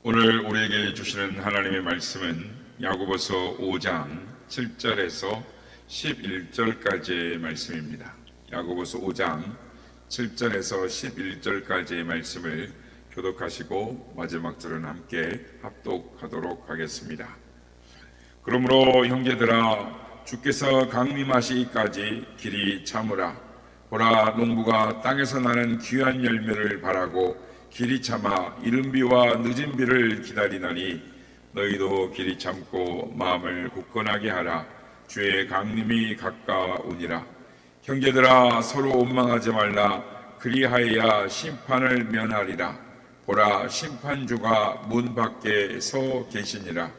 오늘 우리에게 주시는 하나님의 말씀은 야고보서 5장 7절에서 11절까지의 말씀입니다. 야고보서 5장 7절에서 11절까지의 말씀을 교독하시고 마지막 절은 함께 합독하도록 하겠습니다. 그러므로 형제들아, 주께서 강림하시기까지 길이 참으라. 보라, 농부가 땅에서 나는 귀한 열매를 바라고 길이 참아 이른 비와 늦은 비를 기다리나니 너희도 길이 참고 마음을 굳건하게 하라. 주의 강림이 가까우니라. 형제들아, 서로 원망하지 말라. 그리하여야 심판을 면하리라. 보라, 심판주가 문 밖에 서 계시니라.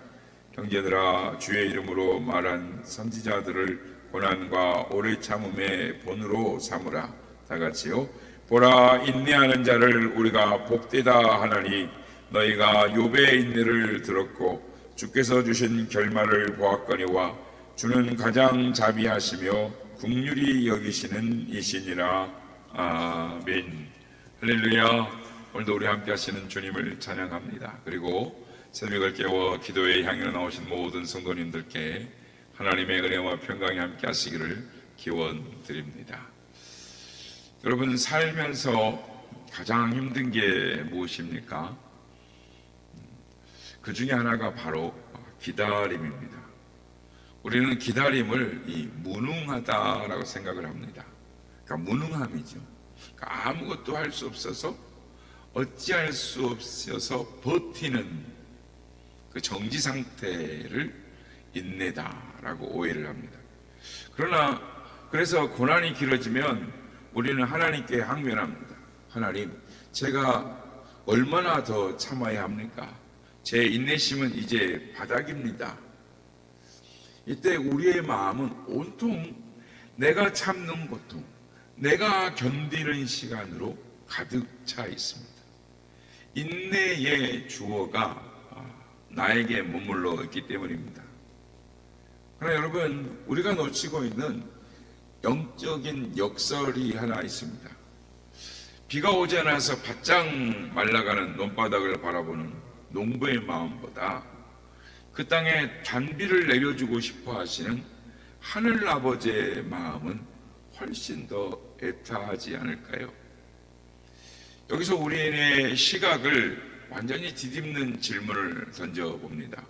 형제들아, 주의 이름으로 말한 선지자들을 고난과 오래 참음의 본으로 삼으라. 다 같이요. 보라, 인내하는 자를 우리가 복되다 하나니 너희가 욥의 인내를 들었고 주께서 주신 결말을 보았거니와 주는 가장 자비하시며 긍휼히 여기시는 이시니라. 아멘. 할렐루야. 오늘도 우리 함께 하시는 주님을 찬양합니다. 그리고 새벽을 깨워 기도에 향해 나오신 모든 성도님들께 하나님의 은혜와 평강이 함께 하시기를 기원드립니다. 여러분, 살면서 가장 힘든 게 무엇입니까? 그 중에 하나가 바로 기다림입니다. 우리는 기다림을 무능하다라고 생각을 합니다. 그러니까 무능함이죠. 그러니까 아무것도 할 수 없어서, 어찌할 수 없어서 버티는 그 정지 상태를 인내다라고 오해를 합니다. 그래서 고난이 길어지면 우리는 하나님께 항변합니다. 하나님, 제가 얼마나 더 참아야 합니까? 제 인내심은 이제 바닥입니다. 이때 우리의 마음은 온통 내가 참는 고통, 내가 견디는 시간으로 가득 차 있습니다. 인내의 주어가 나에게 머물러 있기 때문입니다. 그러나 여러분, 우리가 놓치고 있는 영적인 역설이 하나 있습니다. 비가 오지 않아서 바짝 말라가는 논바닥을 바라보는 농부의 마음보다 그 땅에 단비를 내려주고 싶어 하시는 하늘 아버지의 마음은 훨씬 더 애타하지 않을까요? 여기서 우리의 시각을 완전히 뒤집는 질문을 던져봅니다.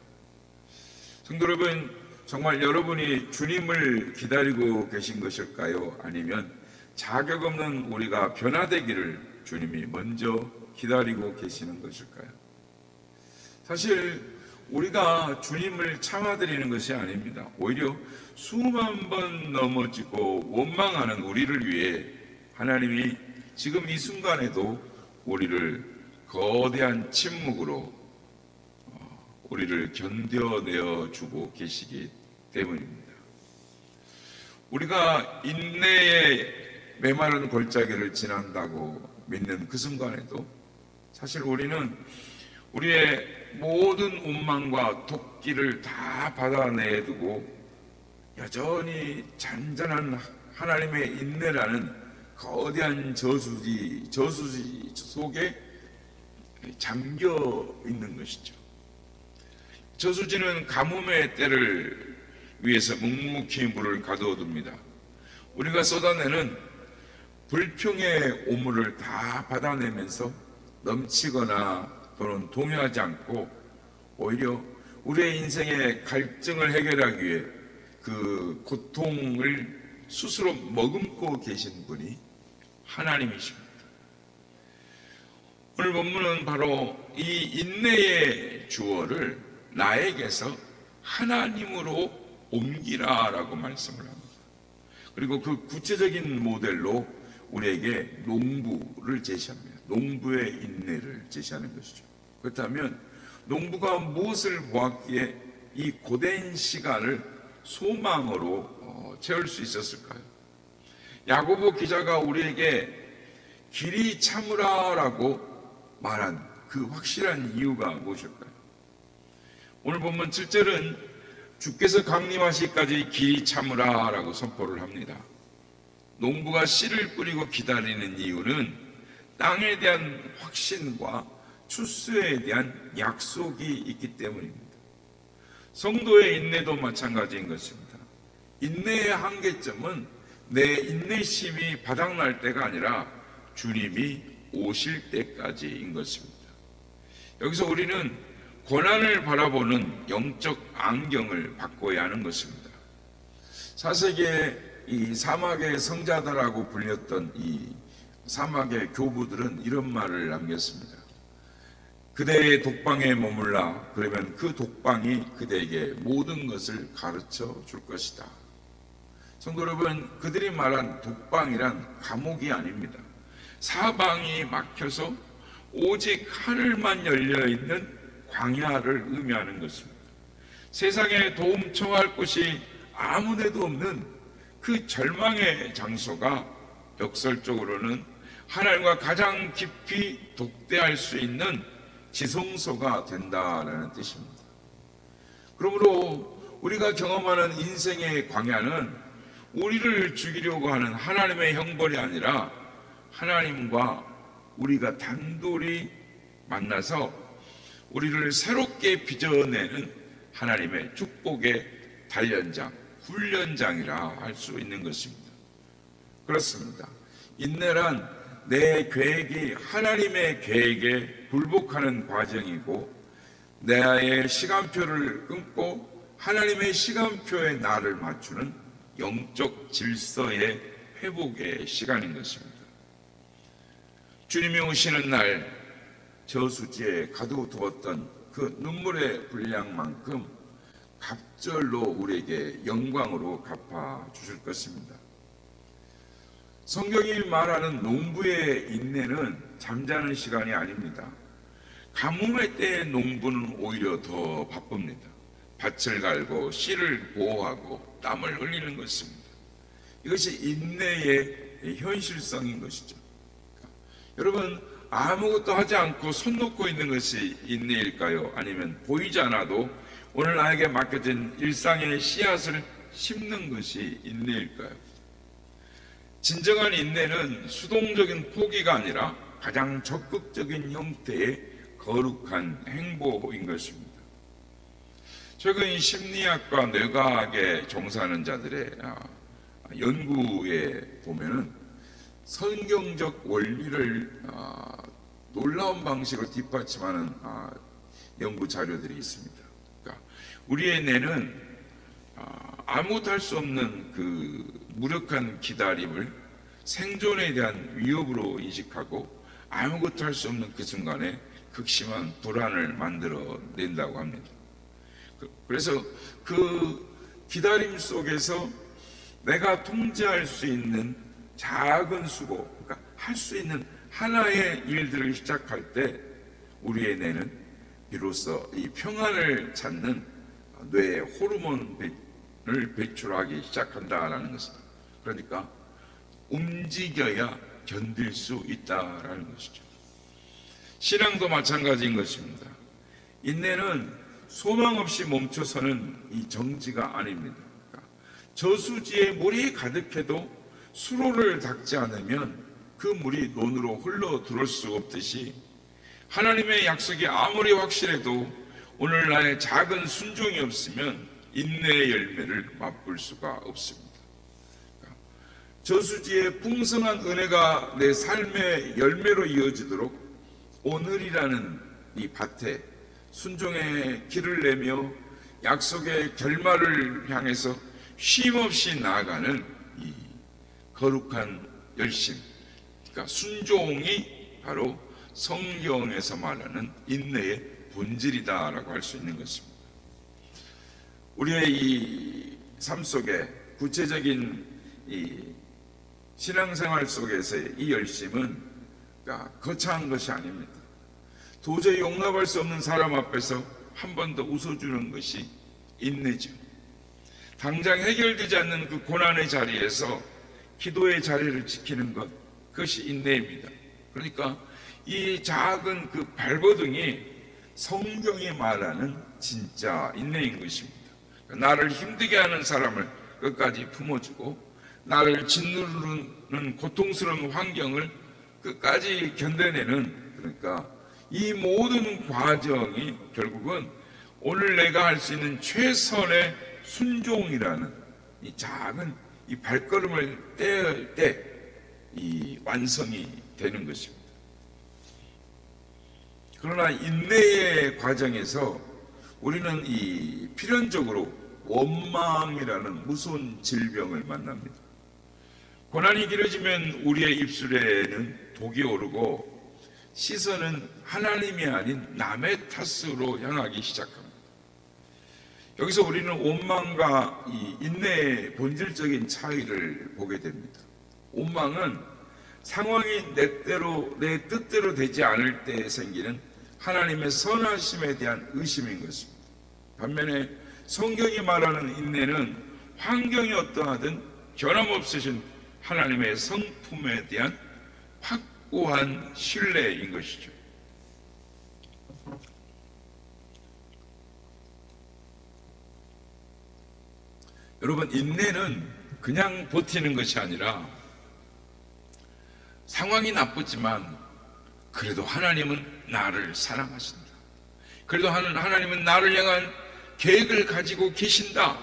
성도 여러분, 정말 여러분이 주님을 기다리고 계신 것일까요? 아니면 자격 없는 우리가 변화되기를 주님이 먼저 기다리고 계시는 것일까요? 사실 우리가 주님을 참아드리는 것이 아닙니다. 오히려 수만 번 넘어지고 원망하는 우리를 위해 하나님이 지금 이 순간에도 우리를 거대한 침묵으로 우리를 견뎌내어 주고 계시기 때문입니다. 우리가 인내의 메마른 골짜기를 지난다고 믿는 그 순간에도 사실 우리는 우리의 모든 원망과 독기를 다 받아내두고 여전히 잔잔한 하나님의 인내라는 거대한 저수지 속에 잠겨 있는 것이죠. 저수지는 가뭄의 때를 위해서 묵묵히 물을 가두어둡니다. 우리가 쏟아내는 불평의 오물을 다 받아내면서 넘치거나 또는 동요하지 않고 오히려 우리의 인생의 갈증을 해결하기 위해 그 고통을 스스로 머금고 계신 분이 하나님이십니다. 오늘 본문은 바로 이 인내의 주어를 나에게서 하나님으로 옮기라라고 말씀을 합니다. 그리고 그 구체적인 모델로 우리에게 농부를 제시합니다. 농부의 인내를 제시하는 것이죠. 그렇다면 농부가 무엇을 보았기에 이 고된 시간을 소망으로 채울 수 있었을까요? 야고보 기자가 우리에게 길이 참으라라고 말한 그 확실한 이유가 무엇일까요? 오늘 본문 7절은 주께서 강림하시기까지 길이 참으라 라고 선포를 합니다. 농부가 씨를 뿌리고 기다리는 이유는 땅에 대한 확신과 추수에 대한 약속이 있기 때문입니다. 성도의 인내도 마찬가지인 것입니다. 인내의 한계점은 내 인내심이 바닥날 때가 아니라 주님이 오실 때까지인 것입니다. 여기서 우리는 고난을 바라보는 영적 안경을 바꿔야 하는 것입니다. 사세기의 이 사막의 성자다라고 불렸던 이 사막의 교부들은 이런 말을 남겼습니다. 그대의 독방에 머물라. 그러면 그 독방이 그대에게 모든 것을 가르쳐 줄 것이다. 성도 여러분, 그들이 말한 독방이란 감옥이 아닙니다. 사방이 막혀서 오직 하늘만 열려있는 광야를 의미하는 것입니다. 세상에 도움 청할 곳이 아무데도 없는 그 절망의 장소가 역설적으로는 하나님과 가장 깊이 독대할 수 있는 지성소가 된다라는 뜻입니다. 그러므로 우리가 경험하는 인생의 광야는 우리를 죽이려고 하는 하나님의 형벌이 아니라 하나님과 우리가 단둘이 만나서 우리를 새롭게 빚어내는 하나님의 축복의 단련장, 훈련장이라 할 수 있는 것입니다. 그렇습니다. 인내란 내 계획이 하나님의 계획에 굴복하는 과정이고, 나의 시간표를 끊고 하나님의 시간표에 나를 맞추는 영적 질서의 회복의 시간인 것입니다. 주님이 오시는 날 저수지에 가두두었던 그 눈물의 분량만큼 갑절로 우리에게 영광으로 갚아 주실 것입니다. 성경이 말하는 농부의 인내는 잠자는 시간이 아닙니다. 가뭄의 때의 농부는 오히려 더 바쁩니다. 밭을 갈고 씨를 보호하고 땀을 흘리는 것입니다. 이것이 인내의 현실성인 것이죠. 여러분, 아무것도 하지 않고 손 놓고 있는 것이 인내일까요? 아니면 보이지 않아도 오늘 나에게 맡겨진 일상의 씨앗을 심는 것이 인내일까요? 진정한 인내는 수동적인 포기가 아니라 가장 적극적인 형태의 거룩한 행보인 것입니다. 최근 심리학과 뇌과학에 종사하는 자들의 연구에 보면은 성경적 원리를 놀라운 방식으로 뒷받침하는 연구 자료들이 있습니다. 그러니까 우리의 뇌는 아무것도 할 수 없는 그 무력한 기다림을 생존에 대한 위협으로 인식하고 아무것도 할 수 없는 그 순간에 극심한 불안을 만들어낸다고 합니다. 그래서 그 기다림 속에서 내가 통제할 수 있는 작은 수고, 그러니까 할 수 있는 하나의 일들을 시작할 때 우리의 뇌는 비로소 이 평안을 찾는 뇌의 호르몬을 배출하기 시작한다라는 것입니다. 그러니까 움직여야 견딜 수 있다라는 것이죠. 신앙도 마찬가지인 것입니다. 인내는 소망 없이 멈춰서는 이 정지가 아닙니다. 그러니까 저수지에 물이 가득해도 수로를 닦지 않으면 그 물이 논으로 흘러 들어올 수 없듯이 하나님의 약속이 아무리 확실해도 오늘 나의 작은 순종이 없으면 인내의 열매를 맛볼 수가 없습니다. 저수지의 풍성한 은혜가 내 삶의 열매로 이어지도록 오늘이라는 이 밭에 순종의 길을 내며 약속의 결말을 향해서 쉼없이 나아가는 이 거룩한 열심, 그러니까 순종이 바로 성경에서 말하는 인내의 본질이다라고 할 수 있는 것입니다. 우리의 이 삶 속에 구체적인 이 신앙생활 속에서의 이 열심은 그러니까 거창한 것이 아닙니다. 도저히 용납할 수 없는 사람 앞에서 한 번 더 웃어주는 것이 인내죠. 당장 해결되지 않는 그 고난의 자리에서 기도의 자리를 지키는 것, 그것이 인내입니다. 그러니까 이 작은 그 발버둥이 성경이 말하는 진짜 인내인 것입니다. 나를 힘들게 하는 사람을 끝까지 품어주고 나를 짓누르는 고통스러운 환경을 끝까지 견뎌내는, 그러니까 이 모든 과정이 결국은 오늘 내가 할 수 있는 최선의 순종이라는 이 작은 이 발걸음을 떼을 때 이 완성이 되는 것입니다. 그러나 인내의 과정에서 우리는 이 필연적으로 원망이라는 무서운 질병을 만납니다. 고난이 길어지면 우리의 입술에는 독이 오르고 시선은 하나님이 아닌 남의 탓으로 향하기 시작합니다. 여기서 우리는 원망과 이 인내의 본질적인 차이를 보게 됩니다. 원망은 상황이 내 뜻대로 되지 않을 때 생기는 하나님의 선하심에 대한 의심인 것입니다. 반면에 성경이 말하는 인내는 환경이 어떠하든 변함없으신 하나님의 성품에 대한 확고한 신뢰인 것이죠. 여러분, 인내는 그냥 버티는 것이 아니라 상황이 나쁘지만 그래도 하나님은 나를 사랑하신다. 그래도 하나님은 나를 향한 계획을 가지고 계신다.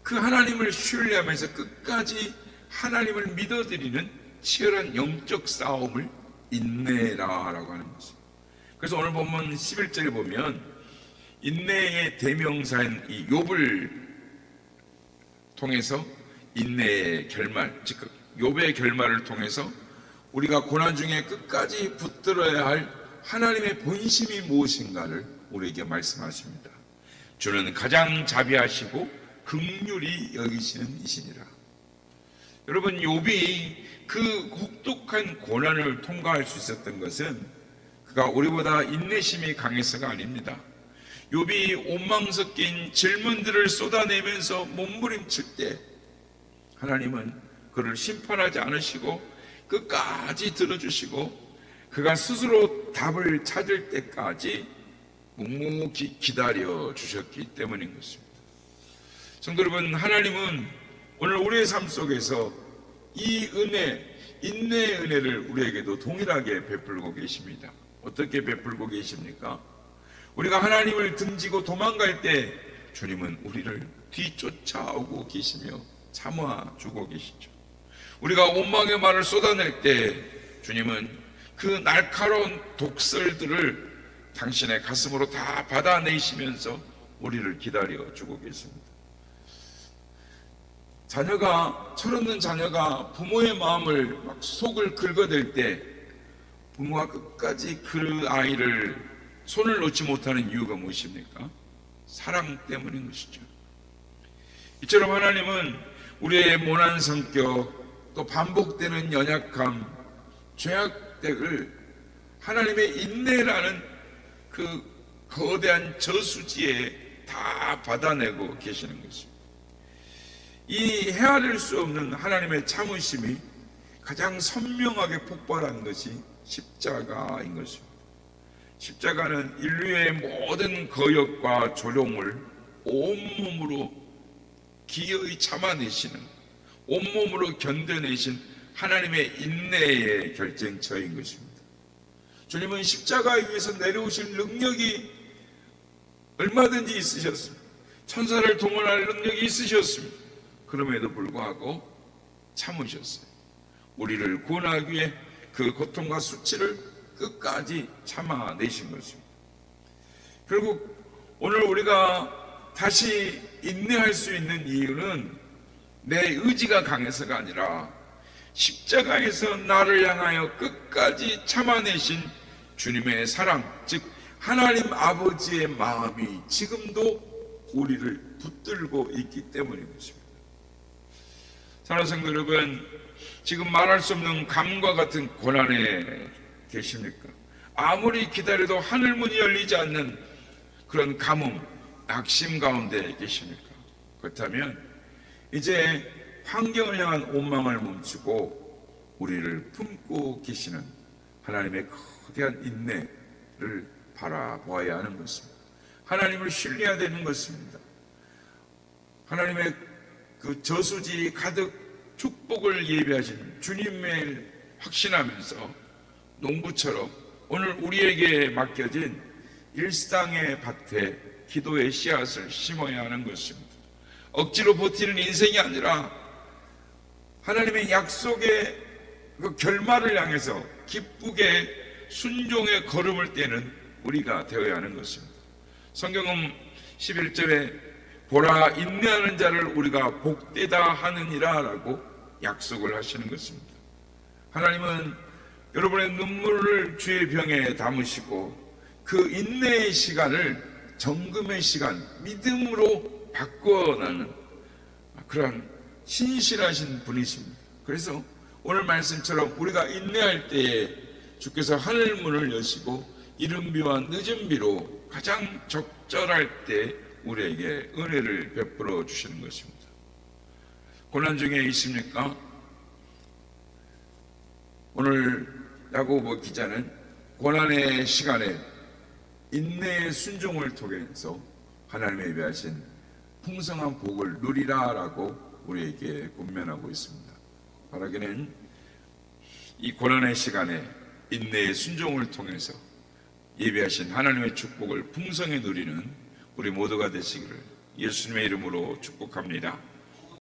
그 하나님을 신뢰하면서 끝까지 하나님을 믿어드리는 치열한 영적 싸움을 인내라라고 하는 것입니다. 그래서 오늘 본문 11절에 보면 인내의 대명사인 이 욥을 통해서 인내의 결말, 즉 욥의 결말을 통해서 우리가 고난 중에 끝까지 붙들어야 할 하나님의 본심이 무엇인가를 우리에게 말씀하십니다. 주는 가장 자비하시고 긍휼히 여기시는 이시니라. 여러분, 욥이 그 혹독한 고난을 통과할 수 있었던 것은 그가 우리보다 인내심이 강해서가 아닙니다. 욥이 원망 섞인 질문들을 쏟아내면서 몸부림칠 때 하나님은 그를 심판하지 않으시고 끝까지 들어주시고 그가 스스로 답을 찾을 때까지 묵묵히 기다려 주셨기 때문인 것입니다. 성도 여러분, 하나님은 오늘 우리의 삶 속에서 이 은혜, 인내의 은혜를 우리에게도 동일하게 베풀고 계십니다. 어떻게 베풀고 계십니까? 우리가 하나님을 등지고 도망갈 때 주님은 우리를 뒤쫓아오고 계시며 참아주고 계시죠. 우리가 원망의 말을 쏟아낼 때 주님은 그 날카로운 독설들을 당신의 가슴으로 다 받아내시면서 우리를 기다려주고 계십니다. 철없는 자녀가 부모의 마음을 막 속을 긁어댈 때 부모가 끝까지 그 아이를 손을 놓지 못하는 이유가 무엇입니까? 사랑 때문인 것이죠. 이처럼 하나님은 우리의 모난 성격, 또 반복되는 연약함, 죄악들을 하나님의 인내라는 그 거대한 저수지에 다 받아내고 계시는 것입니다. 이 헤아릴 수 없는 하나님의 참으심이 가장 선명하게 폭발한 것이 십자가인 것입니다. 십자가는 인류의 모든 거역과 조롱을 온몸으로 기어이 참아내시는, 온몸으로 견뎌내신 하나님의 인내의 결정처인 것입니다. 주님은 십자가에 위해서 내려오실 능력이 얼마든지 있으셨습니다. 천사를 동원할 능력이 있으셨습니다. 그럼에도 불구하고 참으셨어요. 우리를 구원하기 위해 그 고통과 수치를 끝까지 참아내신 것입니다. 결국 오늘 우리가 다시 인내할 수 있는 이유는 내 의지가 강해서가 아니라 십자가에서 나를 향하여 끝까지 참아내신 주님의 사랑, 즉 하나님 아버지의 마음이 지금도 우리를 붙들고 있기 때문인 것입니다. 사랑하는 성도 여러분, 지금 말할 수 없는 감과 같은 고난에 계십니까? 아무리 기다려도 하늘문이 열리지 않는 그런 가뭄, 낙심 가운데 계십니까? 그렇다면 이제 환경을 향한 원망을 멈추고 우리를 품고 계시는 하나님의 거대한 인내를 바라보아야 하는 것입니다. 하나님을 신뢰해야 되는 것입니다. 하나님의 그 저수지 가득 축복을 예비하신 주님을 확신하면서 농부처럼 오늘 우리에게 맡겨진 일상의 밭에 기도의 씨앗을 심어야 하는 것입니다. 억지로 버티는 인생이 아니라 하나님의 약속의 그 결말을 향해서 기쁘게 순종의 걸음을 떼는 우리가 되어야 하는 것입니다. 성경은 11절에 보라 인내하는 자를 우리가 복되다 하느니라 라고 약속을 하시는 것입니다. 하나님은 여러분의 눈물을 주의 병에 담으시고 그 인내의 시간을 정금의 시간, 믿음으로 바꿔나는 그러한 신실하신 분이십니다. 그래서 오늘 말씀처럼 우리가 인내할 때에 주께서 하늘 문을 여시고 이른 비와 늦은 비로 가장 적절할 때 우리에게 은혜를 베풀어 주시는 것입니다. 고난 중에 있습니까? 오늘 야고보 기자는 고난의 시간에 인내의 순종을 통해서 하나님의 예비하신 풍성한 복을 누리라 라고 우리에게 권면하고 있습니다. 바라기는 이 고난의 시간에 인내의 순종을 통해서 예비하신 하나님의 축복을 풍성히 누리는 우리 모두가 되시기를 예수님의 이름으로 축복합니다.